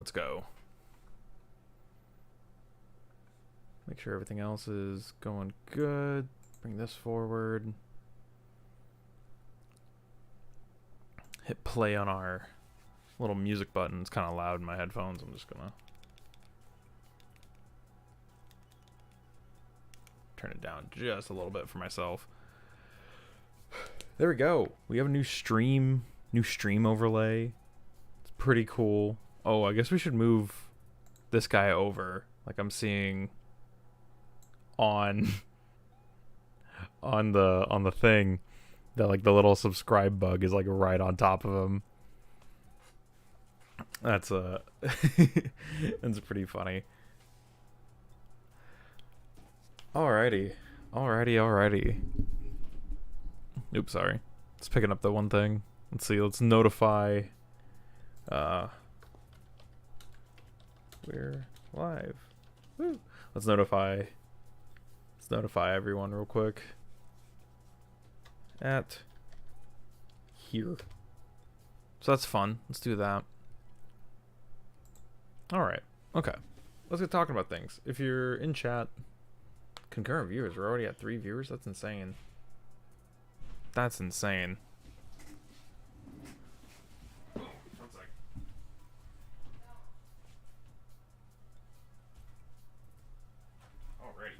let's go. Make sure everything else is going good. Bring this forward. Hit play on our little music button. It's kind of loud in my headphones. I'm just gonna turn it down just a little bit for myself. There we go. We have a new stream overlay. It's pretty cool. Oh, I guess we should move this guy over. Like I'm seeing on the thing that like the little subscribe bug is like right on top of him. That's that's pretty funny. Alrighty. Oops, sorry. It's picking up the one thing. Let's see, let's notify we're live. Woo. Let's notify everyone real quick. At here. So that's fun. Let's do that. Alright. Okay. Let's get talking about things. If you're in chat, concurrent viewers. We're already at 3 viewers? That's insane. That's insane. One sec. Already.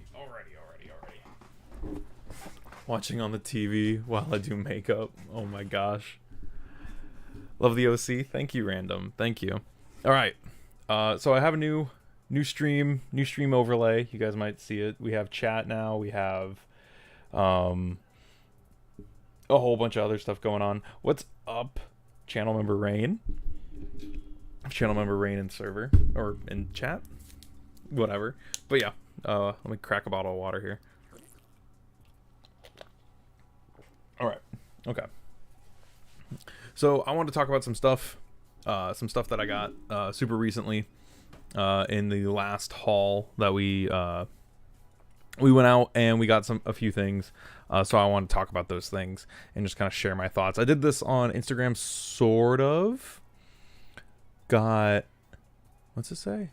Watching on the TV while I do makeup. Oh my gosh. Love the OC. Thank you, Random. Thank you. Alright. So I have a new stream overlay. You guys might see it. We have chat now. We have a whole bunch of other stuff going on. What's up, channel member Rain? Channel member Rain in server or in chat, whatever. But yeah, let me crack a bottle of water here. All right, okay. So I want to talk about some stuff that I got super recently in the last haul that we went out and we got a few things. So I want to talk about those things and just kind of share my thoughts. I did this on Instagram, sort of. Got, what's it say?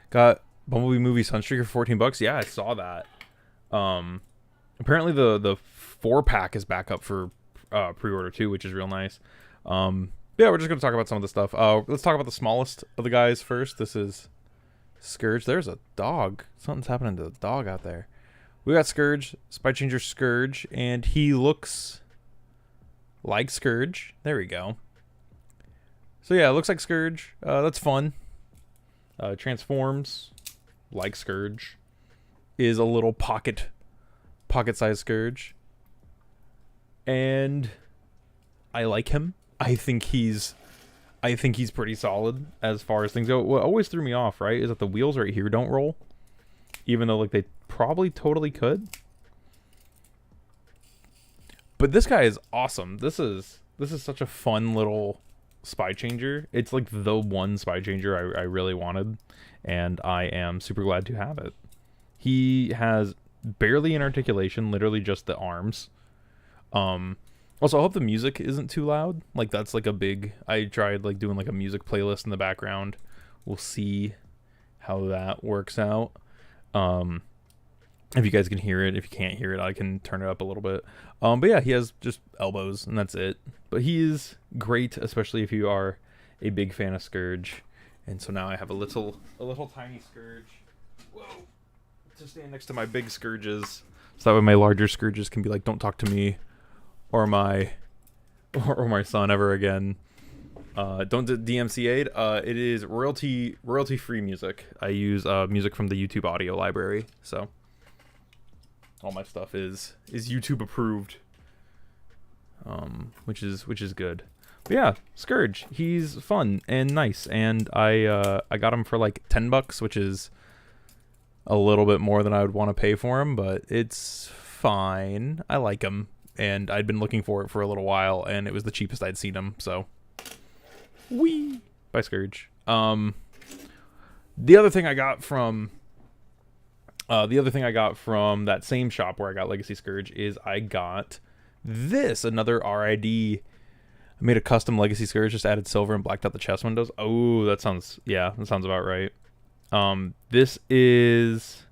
Got Bumblebee Movie Sunstreaker for $14. Yeah, I saw that. Apparently the 4-pack is back up for pre-order too, which is real nice. Yeah, we're just gonna talk about some of the stuff. Let's talk about the smallest of the guys first. This is Scourge. There's a dog. Something's happening to the dog out there. We got Scourge, Spy Changer Scourge, and he looks like Scourge. There we go. So yeah, it looks like Scourge. That's fun. Transforms like Scourge. Is a little pocket-sized Scourge. And I like him. I think he's pretty solid as far as things go. What always threw me off, right, is that the wheels right here don't roll, even though like they probably totally could. But this guy is awesome. This is such a fun little spy changer. It's like the one spy changer I really wanted, and I am super glad to have it. He has barely an articulation, literally just the arms. Also, I hope the music isn't too loud. Like, that's like a big... I tried like doing like a music playlist in the background. We'll see how that works out. If you guys can hear it. If you can't hear it, I can turn it up a little bit. But yeah, he has just elbows, and that's it. But he is great, especially if you are a big fan of Scourge. And so now I have a little tiny Scourge. Whoa! To stand next to my big Scourges. So that way my larger Scourges can be like, don't talk to me. Or my son ever again. Don't DMCA. It is royalty free music. I use music from the YouTube audio library, so all my stuff is YouTube approved. Which is good. But yeah, Scourge. He's fun and nice, and I got him for like $10, which is a little bit more than I would want to pay for him, but it's fine. I like him. And I'd been looking for it for a little while, and it was the cheapest I'd seen him, so. Whee! By Scourge. The other thing I got from that same shop where I got Legacy Scourge is I got this, another RID I made a custom Legacy Scourge, just added silver and blacked out the chest windows. Oh, that sounds about right. This is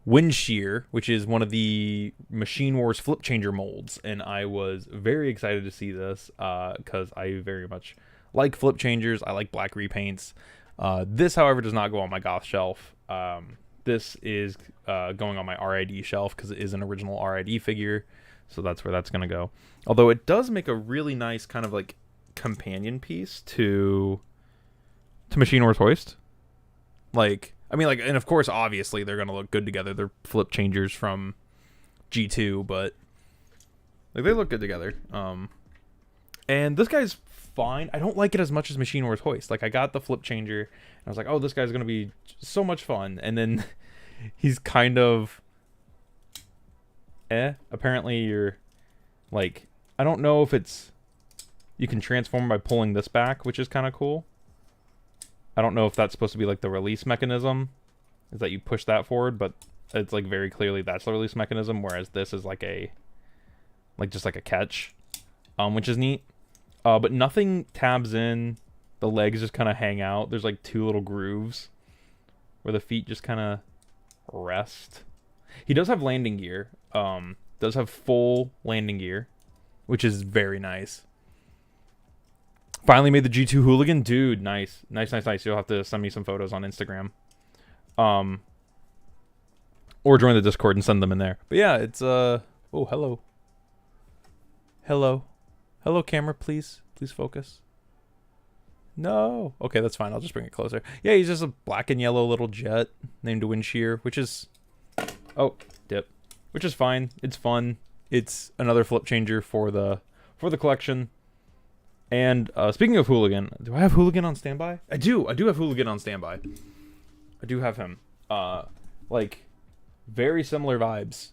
Wind Shear, which is one of the Machine Wars Flip Changer molds, and I was very excited to see this because I very much like Flip Changers. I like black repaints. This, however, does not go on my Goth shelf. This is going on my RID shelf because it is an original RID figure, so that's where that's going to go. Although it does make a really nice kind of like companion piece to Machine Wars Hoist. Like, I mean, like, and of course, obviously, they're going to look good together. They're Flip Changers from G2, but like they look good together. And this guy's fine. I don't like it as much as Machine Wars Hoist. Like, I got the Flip Changer, and I was like, oh, this guy's going to be so much fun. And then he's kind of apparently you're like, I don't know if it's, you can transform by pulling this back, which is kind of cool. I don't know if that's supposed to be like the release mechanism, is that you push that forward, but it's like very clearly that's the release mechanism, whereas this is like a, like just like a catch, which is neat. But nothing tabs in. The legs just kind of hang out. There's like 2 little grooves where the feet just kind of rest. He does have landing gear. Does have full landing gear, which is very nice. Finally made the G2 Hooligan. Dude, nice. Nice. You'll have to send me some photos on Instagram. Or join the Discord and send them in there. But yeah, it's, oh, hello. Hello, camera, please. Please focus. No. Okay, that's fine. I'll just bring it closer. Yeah, he's just a black and yellow little jet named Wind Shear, which is... Oh, dip. Which is fine. It's fun. It's another Flip Changer for the collection. And speaking of Hooligan, do I have Hooligan on standby? I do have Hooligan on standby. I do have him. Like, very similar vibes.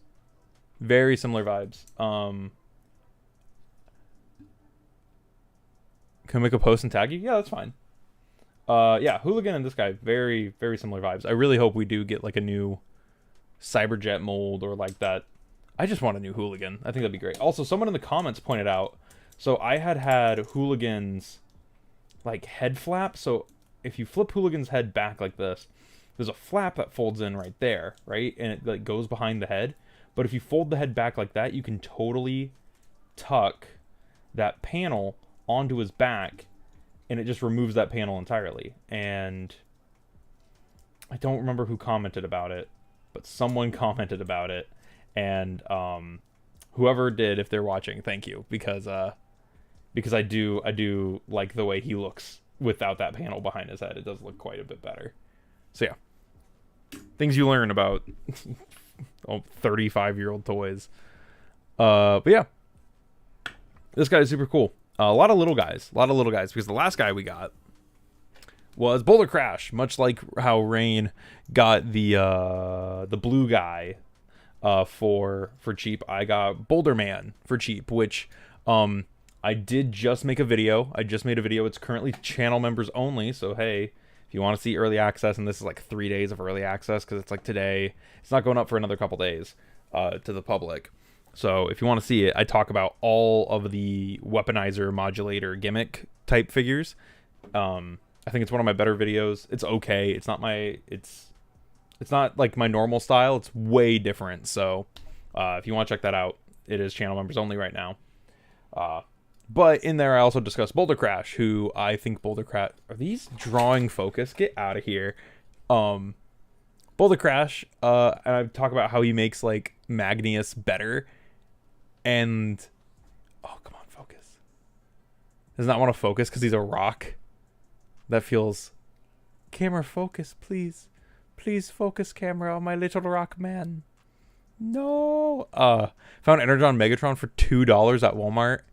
Very similar vibes. Can I make a post and tag you? Yeah, that's fine. Yeah, Hooligan and this guy, very, very similar vibes. I really hope we do get like a new Cyberjet mold or like that. I just want a new Hooligan. I think that'd be great. Also, someone in the comments pointed out, so I had Hooligan's like head flap. So if you flip Hooligan's head back like this, there's a flap that folds in right there, right? And it like goes behind the head. But if you fold the head back like that, you can totally tuck that panel onto his back, and it just removes that panel entirely. And I don't remember who commented about it, but someone commented about it, and whoever did, if they're watching, thank you, because I do like the way he looks without that panel behind his head. It does look quite a bit better. So yeah, things you learn about 35-year-old toys. But yeah, this guy is super cool. A lot of little guys, because the last guy we got was Boulder Crash, much like how Rain got the blue guy for cheap. I got Boulder Man for cheap, which I did just make a video. I just made a video. It's currently channel members only, so hey, if you want to see early access, and this is like 3 days of early access because it's like today, it's not going up for another couple days to the public. So if you want to see it, I talk about all of the weaponizer, modulator, gimmick type figures. I think it's one of my better videos. It's okay. It's not like my normal style. It's way different. So if you want to check that out, it is channel members only right now. But in there, I also discussed Boulder Crash, who I think Boulder Crash... Are these drawing focus? Get out of here. Boulder Crash, and I talk about how he makes like Magnius better. And oh, come on, focus. Does not want to focus because he's a rock. That feels... Camera, focus, please. Please focus, camera, on my little rock man. No. Found Energon Megatron for $2 at Walmart.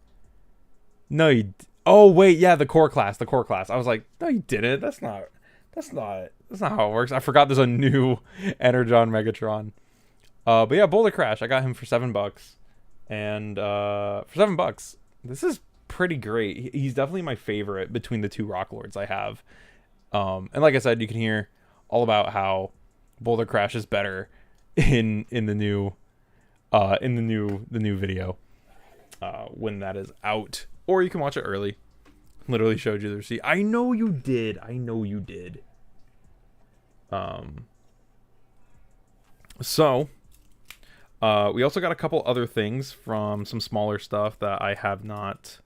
No, you... Oh, wait, yeah, the core class. I was like, no, you didn't. That's not how it works. I forgot there's a new Energon Megatron. But yeah, Boulder Crash. I got him for $7. And for $7, this is pretty great. He's definitely my favorite between the two Rock Lords I have. And like I said, you can hear all about how Boulder Crash is better in the new video when that is out. Or you can watch it early. Literally showed you the receipt. I know you did. I know you did. So, we also got a couple other things from some smaller stuff that I have not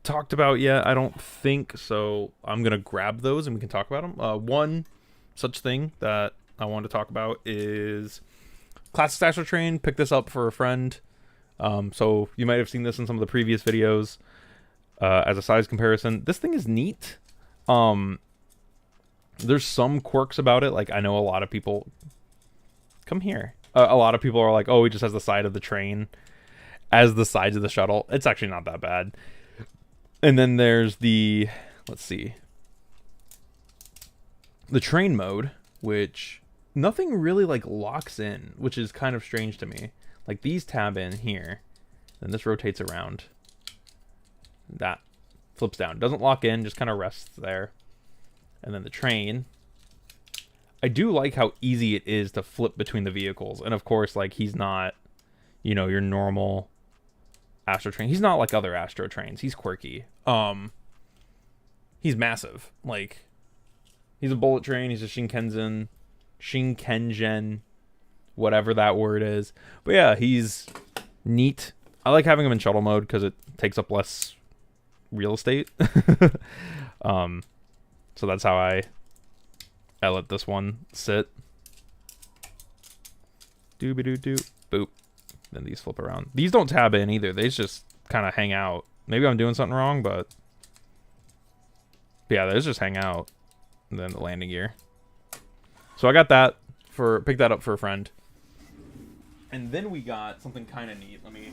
talked about yet, I don't think. So I'm going to grab those and we can talk about them. One such thing that I wanted to talk about is Classic Astro Train. Picked this up for a friend. So you might have seen this in some of the previous videos as a size comparison. This thing is neat. There's some quirks about it. Like, I know a lot of people... Come here. A lot of people are like, oh, he just has the side of the train as the sides of the shuttle. It's actually not that bad. And then there's the... Let's see. The train mode, which nothing really, like, locks in, which is kind of strange to me. Like, these tab in here. Then this rotates around. That flips down. Doesn't lock in, just kind of rests there. And then the train. I do like how easy it is to flip between the vehicles. And of course, like, he's not, you know, your normal Astro Train. He's not like other Astro Trains. He's quirky. He's massive. Like, he's a bullet train. He's a Shinkengen, whatever that word is. But yeah, he's neat. I like having him in shuttle mode because it takes up less real estate. So that's how I let this one sit. Dooby-doo-doo. Boop. Then these flip around. These don't tab in either. They just kind of hang out. Maybe I'm doing something wrong, but... yeah, those just hang out. And then the landing gear. So I got that. Picked that up for a friend. And then we got something kind of neat. Let me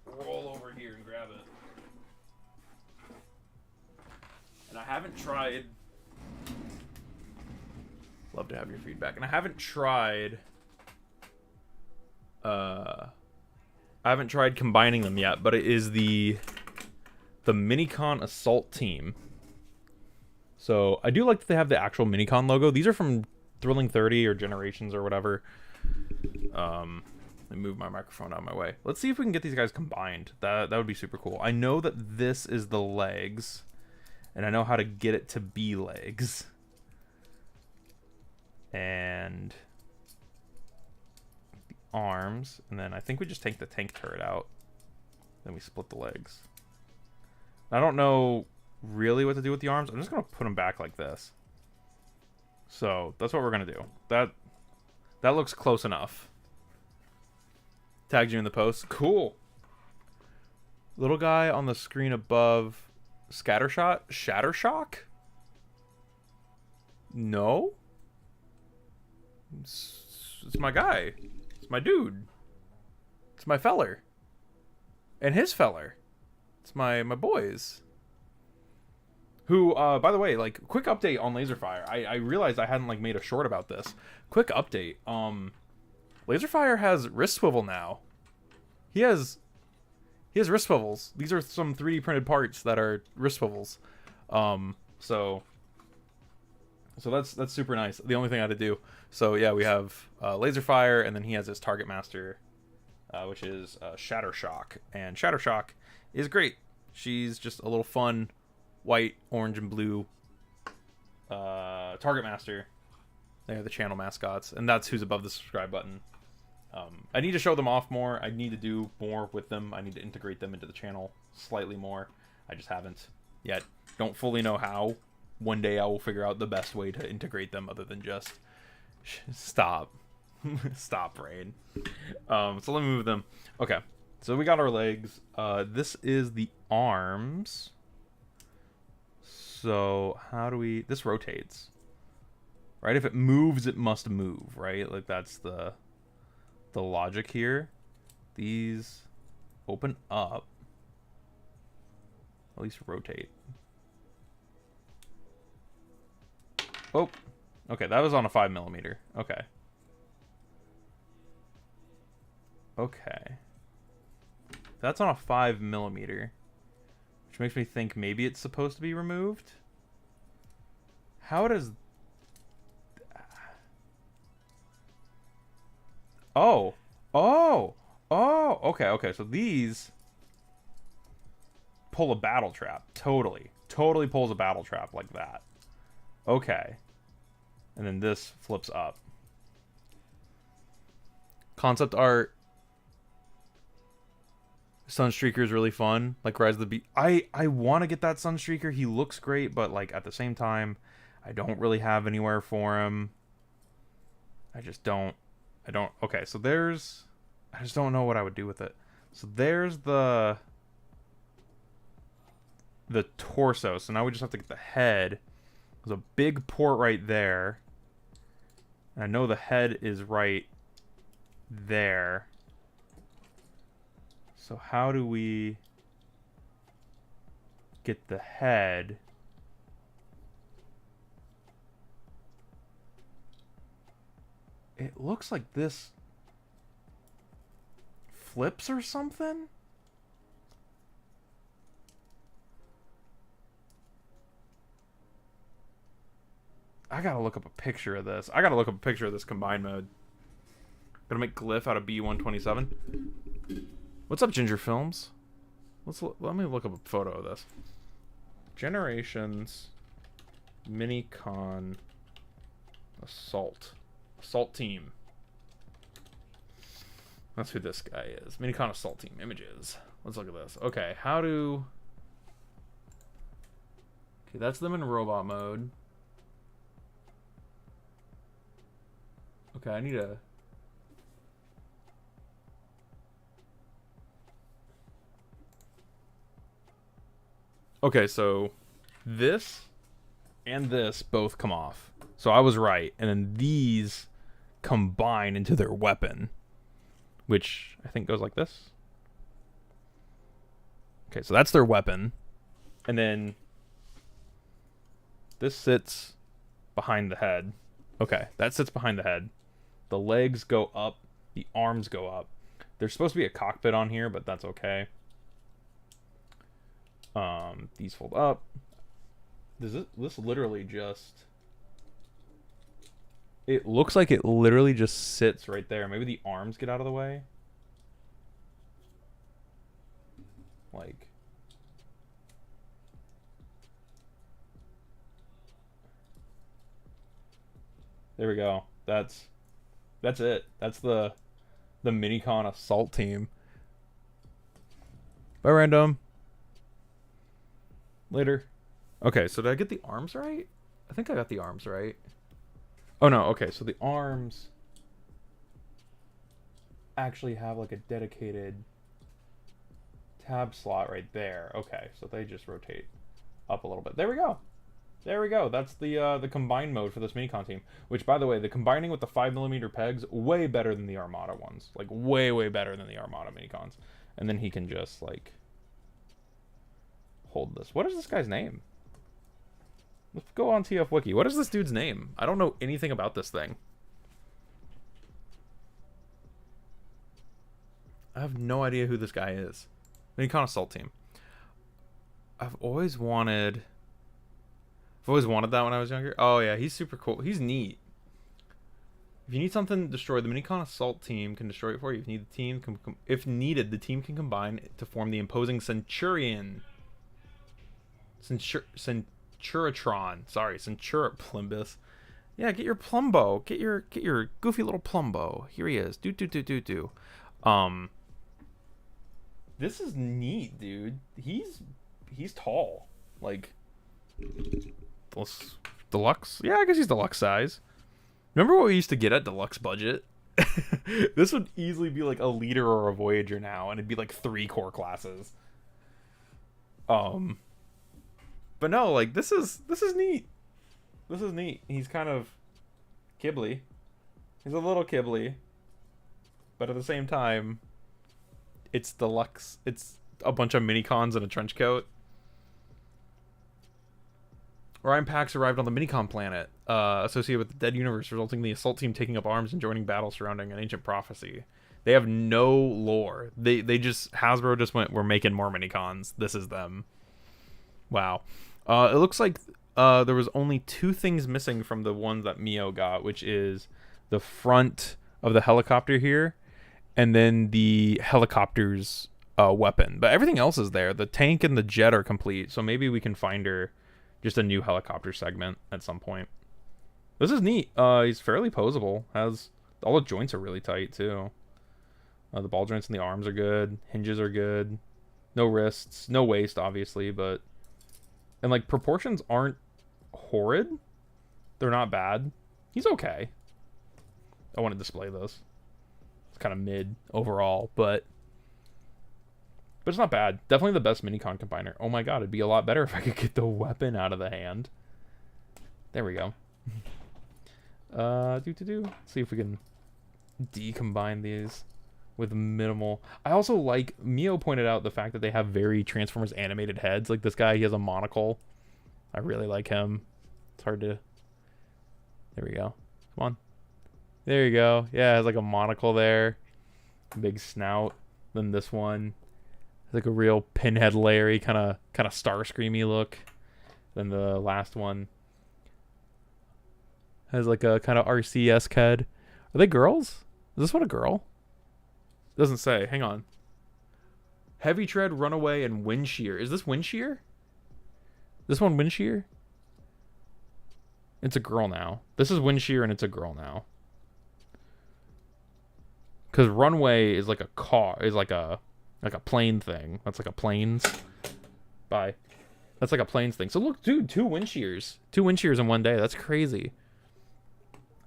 roll over here and grab it. And I haven't tried... Love to have your feedback. And I haven't tried... I haven't tried combining them yet, but it is the Minicon Assault Team. So I do like that they have the actual Minicon logo. These are from Thrilling 30 or Generations or whatever. Let me move my microphone out of my way. Let's see if we can get these guys combined. That would be super cool. I know that this is the legs, and I know how to get it to be legs. And the arms, and then I think we just take the tank turret out. Then we split the legs. I don't know really what to do with the arms. I'm just gonna put them back like this. So that's what we're gonna do. That looks close enough. Tagged you in the post. Cool. Little guy on the screen above. Scattershot? Shattershock? No? It's my guy. It's my dude. It's my feller. And his feller. It's my boys. Who, by the way, like, quick update on Laserfire. I realized I hadn't, like, made a short about this. Quick update. Laserfire has wrist swivel now. He has wrist swivels. These are some 3D printed parts that are wrist swivels. So that's super nice. The only thing I had to do. So yeah, we have Laserfire, and then he has his Target Master, which is Shattershock. And Shattershock is great. She's just a little fun white, orange, and blue Target Master. They're the channel mascots, and that's who's above the subscribe button. I need to show them off more. I need to do more with them. I need to integrate them into the channel slightly more. I just haven't yet. Don't fully know how. One day I will figure out the best way to integrate them other than just... Stop. Stop, Rain. So let me move them. Okay. So we got our legs. This is the arms. So how do we... This rotates. Right? If it moves, it must move, right? Like, that's the logic here. These open up. At least rotate. Oh, okay, that was on a 5mm. Okay. Okay. That's on a 5mm. Which makes me think maybe it's supposed to be removed. How does... Oh. Okay, so these pull a battle trap. Totally pulls a battle trap like that. Okay. And then this flips up. Concept art. Sunstreaker is really fun. Like Rise of the Beast. I want to get that Sunstreaker. He looks great, but like at the same time, I don't really have anywhere for him. I just don't. Okay, so there's... I just don't know what I would do with it. So there's the torso. So now we just have to get the head. There's a big port right there. And I know the head is right there. So how do we get the head? It looks like this flips or something? I gotta look up a picture of this. I gotta look up a picture of this combined mode. Gonna make Glyph out of B127. What's up, Ginger Films? Let me look up a photo of this. Generations Minicon Assault Team. That's who this guy is. Minicon Assault Team images. Let's look at this. Okay, how do... Okay, that's them in robot mode. Okay, I need a... Okay, so this and this both come off. So I was right. And then these combine into their weapon, which I think goes like this. Okay, so that's their weapon. And then this sits behind the head. Okay, that sits behind the head. The legs go up. The arms go up. There's supposed to be a cockpit on here, but that's okay. These fold up. This literally just... It looks like it literally just sits right there. Maybe the arms get out of the way. Like... There we go. That's it. That's the Minicon Assault Team. Bye, random. Later. Okay, so did I get the arms right? I think I got the arms right. Oh no, okay, so the arms actually have like a dedicated tab slot right there. Okay, so they just rotate up a little bit. There we go. There we go. That's the combined mode for this Minicon team. Which, by the way, the combining with the 5mm pegs, way better than the Armada ones. Like, way, way better than the Armada Minicons. And then he can just, like, hold this. What is this guy's name? Let's go on TF Wiki. What is this dude's name? I don't know anything about this thing. I have no idea who this guy is. Minicon Assault Team. I've always wanted that when I was younger. Oh yeah, he's super cool. He's neat. If you need something destroyed, the Minicon Assault Team can destroy it for you. If needed, the team can combine to form the imposing Centurion. Centuratron. Sorry, Plimbus. Yeah, get your Plumbo. Get your goofy little Plumbo. Here he is. Do. This is neat, dude. He's tall. Like, deluxe? Yeah, I guess he's deluxe size. Remember what we used to get at deluxe budget? This would easily be like a leader or a Voyager now, and it'd be like 3 core classes. But no, like this is neat. This is neat. He's kind of Kibble. He's a little Kibble. But at the same time, it's deluxe. It's a bunch of Minicons in a trench coat. Orion Pax arrived on the Minicon planet, associated with the dead universe, resulting in the assault team taking up arms and joining battle surrounding an ancient prophecy. They have no lore. They just... Hasbro just went, we're making more Minicons. This is them. Wow. It looks like there was only 2 things missing from the ones that Mio got, which is the front of the helicopter here, and then the helicopter's weapon, but everything else is there. The tank and the jet are complete, so maybe we can find her just a new helicopter segment at some point. This is neat. He's fairly posable. Has all the joints are really tight too. The ball joints in the arms are good. Hinges are good. No wrists, no waist, obviously, but and like proportions aren't horrid. They're not bad. He's okay. I want to display this. It's kind of mid overall, but it's not bad. Definitely the best Minicon combiner. Oh my god, it'd be a lot better if I could get the weapon out of the hand. There we go. Let's see if we can decombine these with minimal. I also like, Mio pointed out the fact that they have very Transformers animated heads. Like this guy, he has a monocle. I really like him. It's hard to... There we go. Come on. There you go. Yeah, it has like a monocle there. Big snout. Then this one. It's like a real Pinhead Larry kind of Starscreamy look. Then the last one has like a kind of RC-esque head. Are they girls? Is this one a girl? Doesn't say. Hang on. Heavy Tread, Runaway, and Windshear. Is this Windshear? This one Windshear? It's a girl now. This is Windshear and it's a girl now. Because Runway is like a car. Is like a plane thing. That's like a planes. Bye. That's like a planes thing. So look, dude, 2 Windshears. 2 Windshears in one day. That's crazy.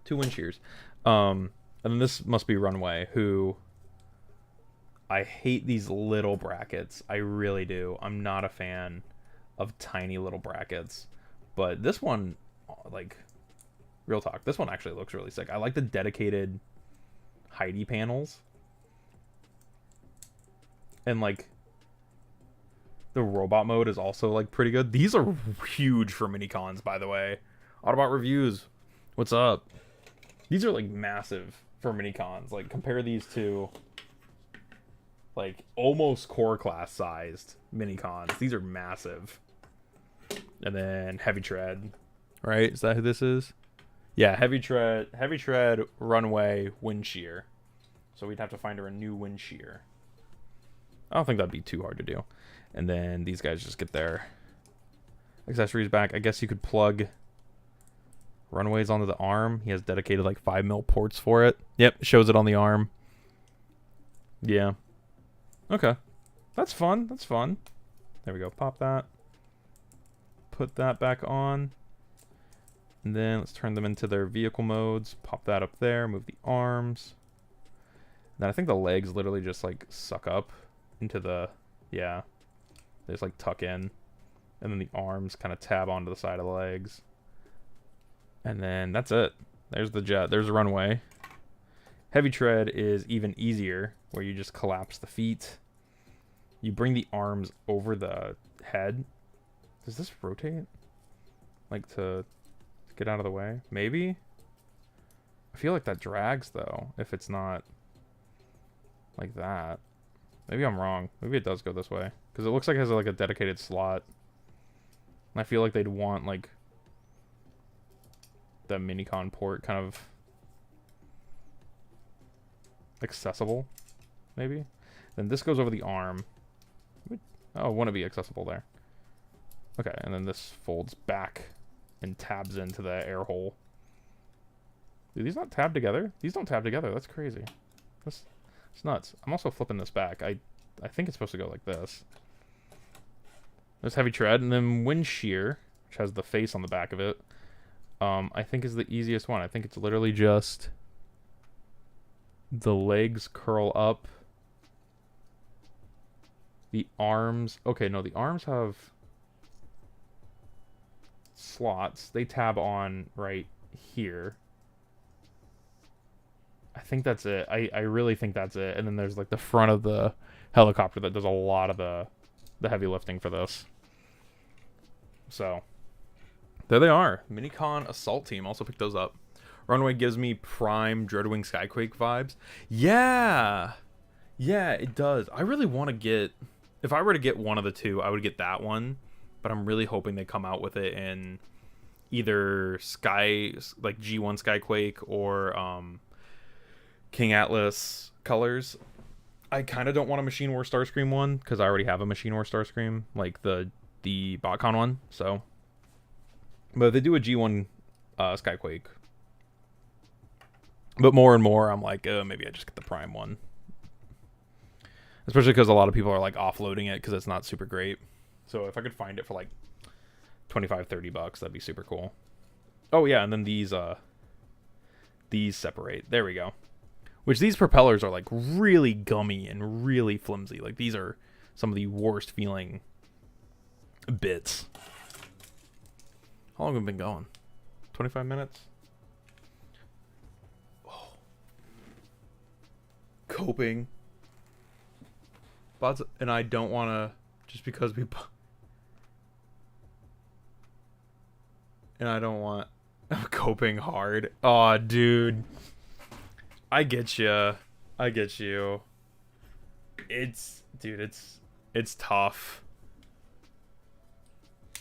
2 Windshears. And then this must be Runway, who... I hate these little brackets. I really do. I'm not a fan of tiny little brackets. But this one, like, real talk, this one actually looks really sick. I like the dedicated Heidi panels. And, like, the robot mode is also, like, pretty good. These are huge for Minicons, by the way. Autobot Reviews, what's up? These are, like, massive for Minicons. Like, compare these to... like almost core class sized Minicons. These are massive. And then Heavy Tread, right? Is that who this is? Yeah, Heavy Tread, Runway, Windshear. So we'd have to find her a new Windshear. I don't think that'd be too hard to do. And then these guys just get their accessories back. I guess you could plug Runways onto the arm. He has dedicated like 5mm ports for it. Yep, shows it on the arm. Yeah. Okay. That's fun. That's fun. There we go. Pop that. Put that back on. And then let's turn them into their vehicle modes. Pop that up there. Move the arms. Then I think the legs literally just like suck up into the... Yeah. They just like tuck in. And then the arms kind of tab onto the side of the legs. And then that's it. There's the jet. There's the Runway. Heavy Tread is even easier, where you just collapse the feet. You bring the arms over the head. Does this rotate? Like to get out of the way? Maybe? I feel like that drags, though, if it's not like that. Maybe I'm wrong. Maybe it does go this way. Because it looks like it has like a dedicated slot. And I feel like they'd want like the Minicon port kind of accessible, maybe. Then this goes over the arm. Oh, want to be accessible there. Okay, and then this folds back and tabs into the air hole. Do these not tab together? These don't tab together. That's crazy. It's nuts. I'm also flipping this back. I think it's supposed to go like this. There's Heavy Tread, and then Windshear, which has the face on the back of it. I think is the easiest one. I think it's literally just the legs curl up. The arms... Okay, no, the arms have slots. They tab on right here. I think that's it. I really think that's it. And then there's like the front of the helicopter that does a lot of the heavy lifting for this. So, there they are. Minicon Assault Team. Also picked those up. Runway gives me prime Dreadwing Skyquake vibes. Yeah! Yeah, it does. I really want to get... If I were to get one of the two, I would get that one. But I'm really hoping they come out with it in either like G1 Skyquake or King Atlas colors. I kind of don't want a Machine War Starscream one because I already have a Machine War Starscream, like the BotCon one. So, but if they do a G1 Skyquake, but more and more, I'm like, maybe I just get the Prime one, especially because a lot of people are like offloading it because it's not super great. So if I could find it for like $25-30, that'd be super cool. Oh yeah, and then these separate. There we go. Which these propellers are like really gummy and really flimsy. Like these are some of the worst feeling bits. How long have we been going? 25 minutes? Oh. Coping. And I don't want to, just because we... And I don't want... I'm coping hard. Aw, dude. I get you. I get you. Dude, it's tough.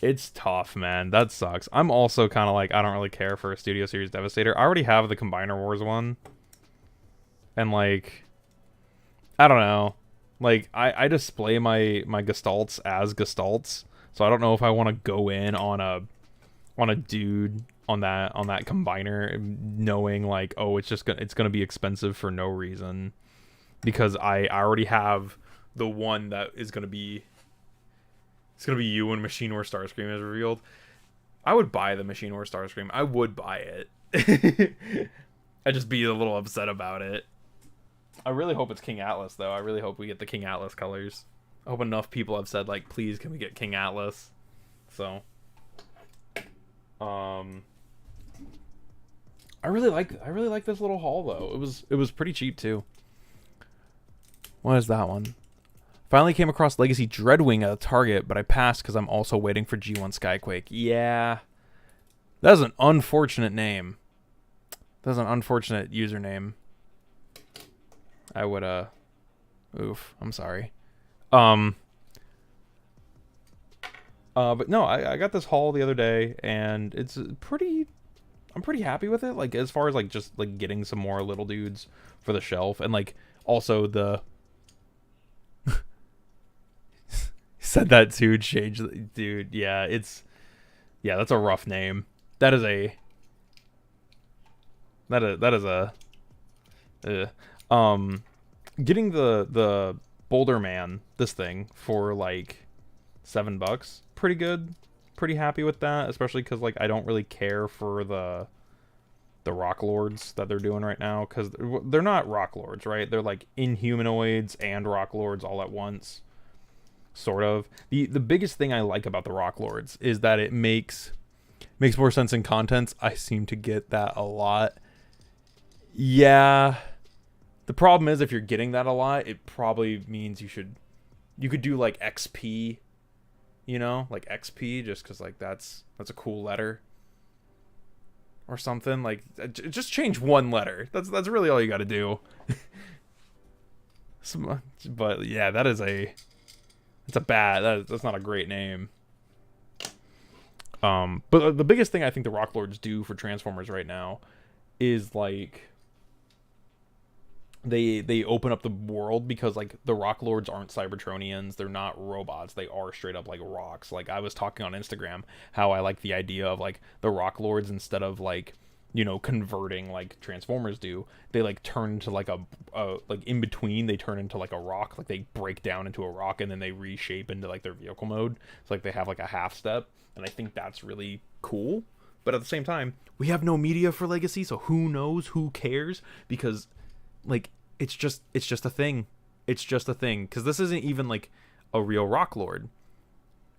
It's tough, man. That sucks. I'm also kind of like, I don't really care for a Studio Series Devastator. I already have the Combiner Wars one. And like, I don't know. Like, I display my Gestalts as Gestalts. So I don't know if I want to go in on a dude on that combiner, knowing like, oh, it's gonna be expensive for no reason, because I already have the one that is gonna be, it's gonna be you when Machine War Starscream is revealed. I would buy the Machine War Starscream. I would buy it. I'd just be a little upset about it. I really hope it's King Atlas though. I really hope we get the King Atlas colors. I hope enough people have said like, please can we get King Atlas. So I really like this little haul though. It was pretty cheap too. What is that one? Finally came across Legacy Dreadwing at a Target, but I passed because I'm also waiting for G1 Skyquake. Yeah. That's an unfortunate name. That's an unfortunate username. I would oof, I'm sorry. But no, I got this haul the other day and it's I'm pretty happy with it. Like, as far as like just like getting some more little dudes for the shelf, and like also the said that too, change, dude. Yeah, that's a rough name. That is a getting the Boulder Man, this thing, for like $7, pretty good. Pretty happy with that, especially because like I don't really care for the Rock Lords that they're doing right now, because they're not Rock Lords, right? They're like Inhumanoids and Rock Lords all at once, sort of. The biggest thing I like about the Rock Lords is that it makes more sense in contents. I seem to get that a lot. Yeah, the problem is if you're getting that a lot, it probably means you could do like XP. You know, like XP, just because like that's a cool letter or something. Like, just change one letter. That's really all you got to do. But yeah, that's not a great name. But the biggest thing I think the Rock Lords do for Transformers right now is like they open up the world, because like the Rock Lords aren't Cybertronians, they're not robots, they are straight up like rocks. Like, I was talking on Instagram how I like the idea of like the Rock Lords, instead of like, you know, converting like Transformers do, they like turn into like a like in between, they turn into like a rock, like they break down into a rock and then they reshape into like their vehicle mode. It's like they have like a half step, and I think that's really cool. But at the same time, we have no media for Legacy, so who knows, who cares, because like it's just a thing. It's just a thing, because this isn't even like a real Rock Lord.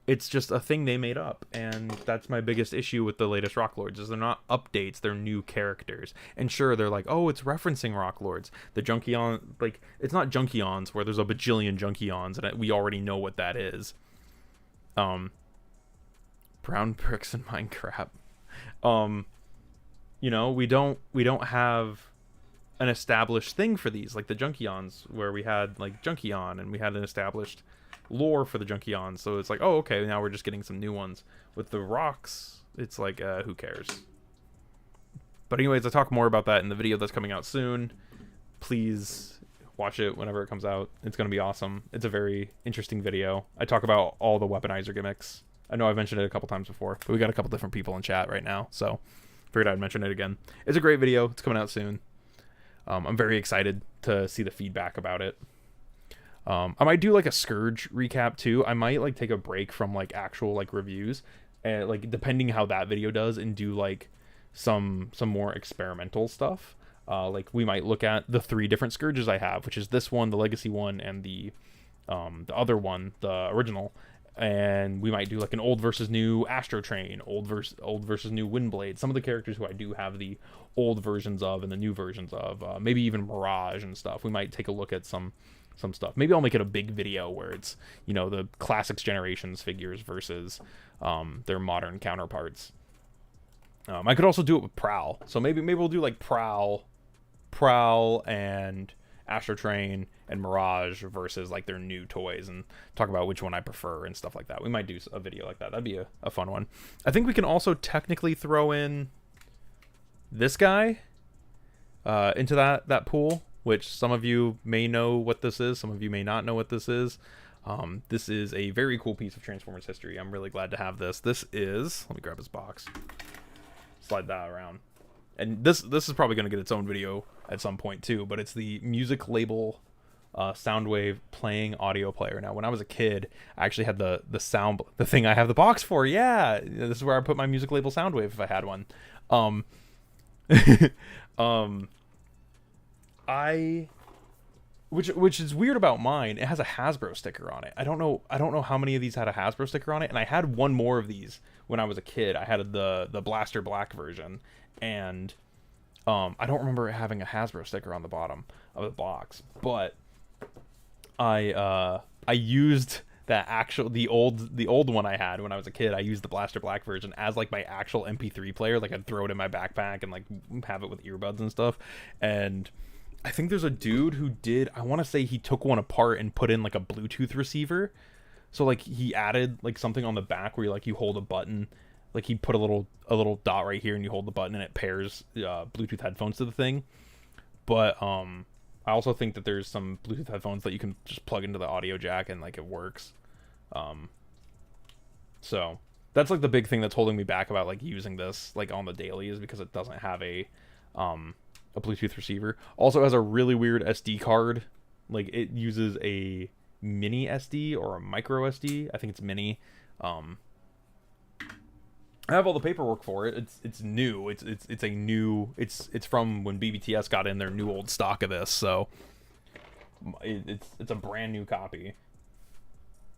It's just a thing they made up, and that's my biggest issue with the latest Rock Lords, is they're not updates, they're new characters. And sure, they're like, oh, it's referencing Rock Lords. The Junkion, like, it's not Junkions where there's a bajillion Junkions and we already know what that is. Brown bricks in Minecraft. You know, we don't have an established thing for these, like the Junkions, where we had like Junkion and we had an established lore for the Junkions. So it's like, oh, okay, now we're just getting some new ones. With the rocks, it's like, who cares? But anyways, I'll talk more about that in the video that's coming out soon. Please watch it whenever it comes out. It's going to be awesome. It's a very interesting video. I talk about all the weaponizer gimmicks. I know I've mentioned it a couple times before, but we got a couple different people in chat right now, so figured I'd mention it again. It's a great video. It's coming out soon. I'm very excited to see the feedback about it. I might do like a Scourge recap too. I might like take a break from like actual like reviews, and like depending how that video does, and do like some more experimental stuff. Like we might look at the 3 different Scourges I have, which is this one, the Legacy one, and the other one, the original. And we might do like an old versus new Astro Train, old versus new Windblade. Some of the characters who I do have the old versions of and the new versions of, maybe even Mirage and stuff. We might take a look at some stuff. Maybe I'll make it a big video where it's, you know, the Classics Generations figures versus their modern counterparts. I could also do it with Prowl. So maybe we'll do like Prowl and Astro Train and Mirage versus like their new toys, and talk about which one I prefer and stuff like that. We might do a video like that. That'd be a fun one. I think we can also technically throw in this guy into that pool, which some of you may know what this is, some of you may not know what this is. This is a very cool piece of Transformers history. I'm really glad to have this. This is, let me grab his box, slide that around. And this is probably going to get its own video at some point too, but it's the Music Label Soundwave playing audio player. Now, when I was a kid, I actually had the thing I have the box for. Yeah, this is where I put my Music Label Soundwave if I had one. Which is weird about mine. It has a Hasbro sticker on it. I don't know how many of these had a Hasbro sticker on it, and I had one more of these when I was a kid. I had the Blaster Black version, and I don't remember it having a Hasbro sticker on the bottom of the box, but I used the old one I had when I was a kid. I used the Blaster Black version as like my actual MP3 player. Like I'd throw it in my backpack and like have it with earbuds and stuff. And I think there's a dude who I want to say he took one apart and put in like a Bluetooth receiver. So like he added like something on the back where you hold a button, like he put a little dot right here and you hold the button and it pairs Bluetooth headphones to the thing. But I also think that there's some Bluetooth headphones that you can just plug into the audio jack and like it works. So that's like the big thing that's holding me back about like using this like on the daily, is because it doesn't have a Bluetooth receiver. Also has a really weird SD card. Like it uses a mini SD or a micro SD. I think it's mini. I have all the paperwork for it. It's new. It's from when BBTS got in their new old stock of this. So it's a brand new copy.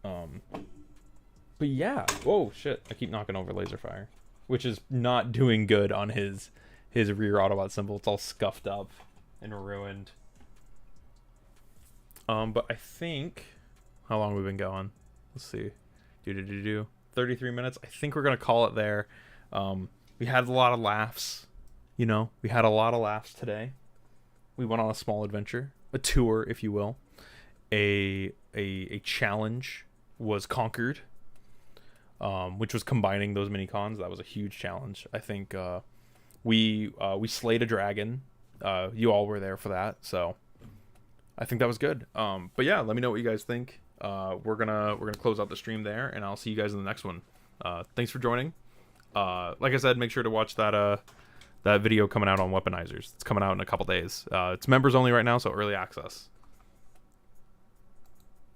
But yeah. Whoa, shit! I keep knocking over Laserfire, which is not doing good on his rear Autobot symbol. It's all scuffed up and ruined. But I think, how long have we been going? Let's see. 33 minutes. I think we're gonna call it there. We had a lot of laughs. You know, we had a lot of laughs today. We went on a small adventure, a tour, if you will. A challenge was conquered, which was combining those mini cons. That was a huge challenge. I think we slayed a dragon. You all were there for that, so I think that was good. But yeah, let me know what you guys think. We're gonna close out the stream there, and I'll see you guys in the next one. Thanks for joining. Like I said, make sure to watch that video coming out on Weaponizers. It's coming out in a couple days. It's members only right now, so early access.